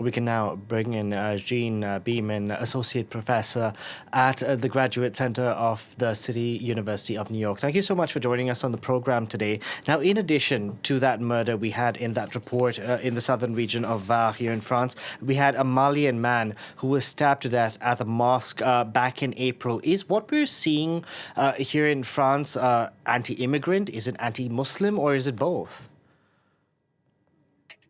We can now bring in Jean Beaman, Associate Professor at the Graduate Center of the City University of New York. Thank you so much for joining us on the program today. Now, in addition to that murder we had in that report in the southern region of Var here in France, we had a Malian man who was stabbed to death at the mosque back in April. Is what we're seeing here in France anti-immigrant? Is it anti-Muslim, or is it both?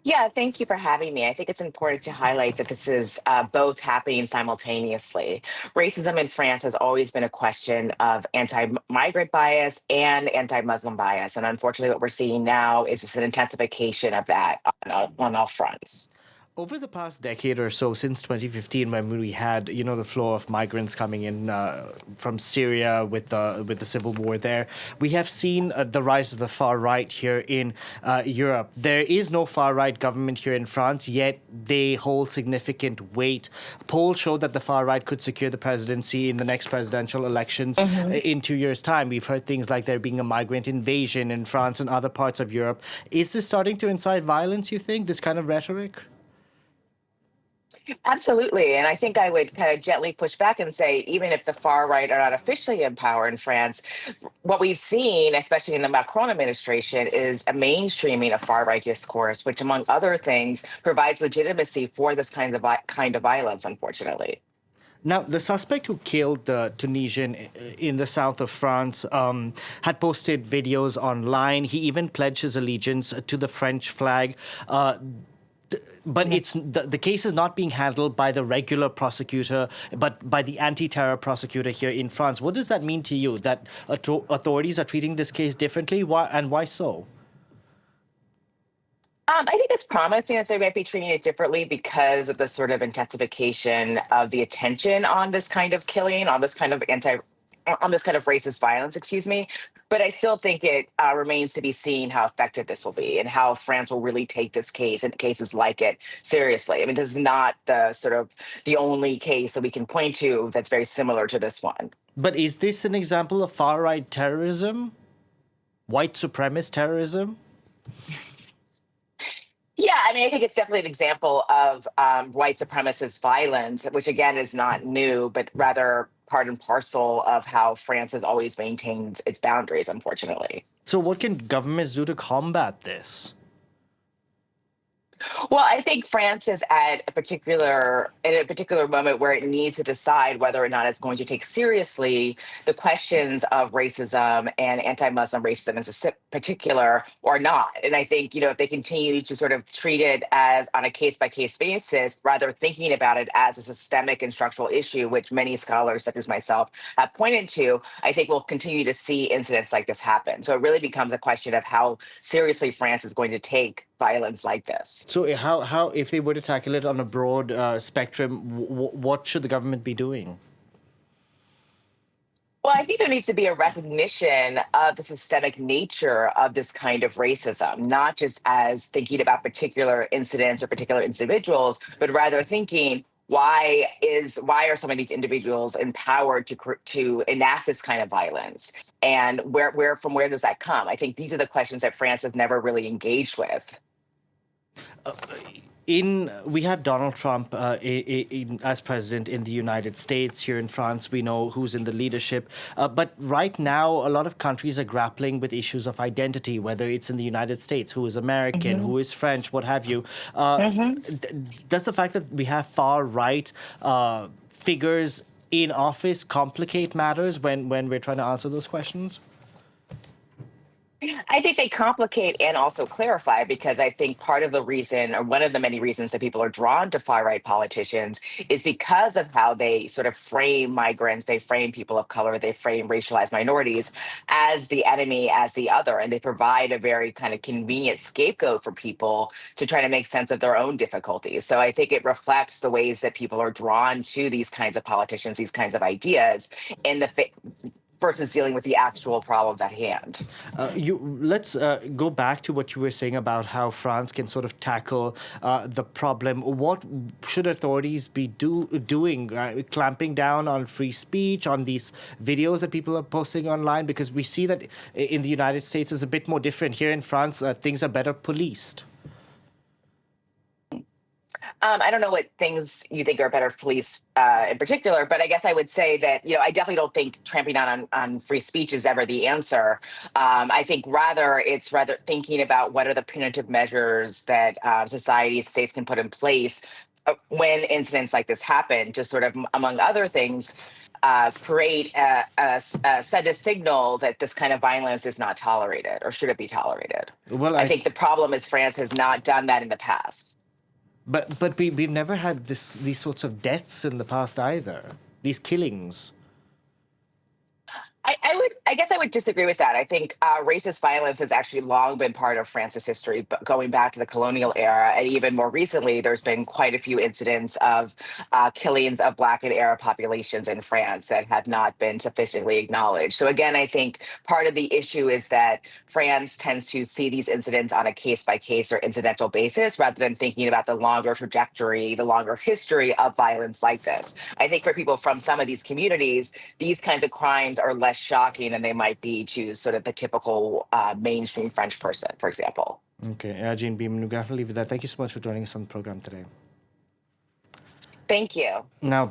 Yeah, thank you for having me. I think it's important to highlight that this is both happening simultaneously. Racism in France has always been a question of anti-migrant bias and anti-Muslim bias. And unfortunately, what we're seeing now is just an intensification of that on all fronts. Over the past decade or so, since 2015, when we had, the flow of migrants coming in from Syria with the civil war there, we have seen the rise of the far right here in Europe. There is no far right government here in France, yet they hold significant weight. Polls show that the far right could secure the presidency in the next presidential elections in 2 years' time. We've heard things like there being a migrant invasion in France and other parts of Europe. Is this starting to incite violence, you think, this kind of rhetoric? Absolutely. And I think I would kind of gently push back and say, even if the far right are not officially in power in France, what we've seen, especially in the Macron administration, is a mainstreaming of far right discourse, which, among other things, provides legitimacy for this kind of violence, unfortunately. Now, the suspect who killed the Tunisian in the south of France had posted videos online. He even pledged his allegiance to the French flag. But the case is not being handled by the regular prosecutor, but by the anti-terror prosecutor here in France. What does that mean to you, that authorities are treating this case differently? Why, and why so? I think it's promising that they might be treating it differently because of the sort of intensification of the attention on this kind of killing, on this kind of racist violence, excuse me. But I still think it remains to be seen how effective this will be and how France will really take this case and cases like it seriously. I mean, this is not the only case that we can point to that's very similar to this one. But is this an example of far-right terrorism? White supremacist terrorism? Yeah, I mean, I think it's definitely an example of white supremacist violence, which again is not new, but rather part and parcel of how France has always maintained its boundaries, unfortunately. So what can governments do to combat this? Well, I think France is in a particular moment where it needs to decide whether or not it's going to take seriously the questions of racism and anti-Muslim racism in particular or not. And I think, if they continue to sort of treat it as on a case-by-case basis, rather thinking about it as a systemic and structural issue, which many scholars such as myself have pointed to, I think we'll continue to see incidents like this happen. So it really becomes a question of how seriously France is going to take violence like this. So how if they were to tackle it on a broad spectrum, what should the government be doing? Well, I think there needs to be a recognition of the systemic nature of this kind of racism, not just as thinking about particular incidents or particular individuals, but rather thinking, why are some of these individuals empowered to enact this kind of violence, and from where does that come? I think these are the questions that France has never really engaged with. We have Donald Trump as president in the United States. Here in France, we know who's in the leadership. But right now, a lot of countries are grappling with issues of identity, whether it's in the United States, who is American, who is French, what have you. Does the fact that we have far-right figures in office complicate matters when we're trying to answer those questions? I think they complicate and also clarify, because I think part of the reason, or one of the many reasons, that people are drawn to far-right politicians is because of how they sort of frame migrants, they frame people of color, they frame racialized minorities as the enemy, as the other, and they provide a very kind of convenient scapegoat for people to try to make sense of their own difficulties. So I think it reflects the ways that people are drawn to these kinds of politicians, these kinds of ideas, in versus dealing with the actual problems at hand. Let's go back to what you were saying about how France can sort of tackle the problem. What should authorities be doing? Clamping down on free speech, on these videos that people are posting online? Because we see that in the United States it's a bit more different. Here in France, things are better policed. I don't know what things you think are better for police in particular, but I guess I would say that, I definitely don't think tramping down on free speech is ever the answer. I think it's rather thinking about what are the punitive measures that society, states can put in place when incidents like this happen, to sort of, among other things, create send a signal that this kind of violence is not tolerated or shouldn't be tolerated. Well, I think the problem is France has not done that in the past. but we've never had these sorts of deaths in the past either. These killings. I guess I would disagree with that. I think racist violence has actually long been part of France's history, but going back to the colonial era, and even more recently, there's been quite a few incidents of killings of Black and Arab populations in France that have not been sufficiently acknowledged. So again, I think part of the issue is that France tends to see these incidents on a case-by-case or incidental basis, rather than thinking about the longer trajectory, the longer history of violence like this. I think for people from some of these communities, these kinds of crimes are less shocking than they might be to sort of the typical mainstream French person, for example. Okay, Jean Beaman, we're going to have to leave it there. Thank you so much for joining us on the program today. Thank you. Now,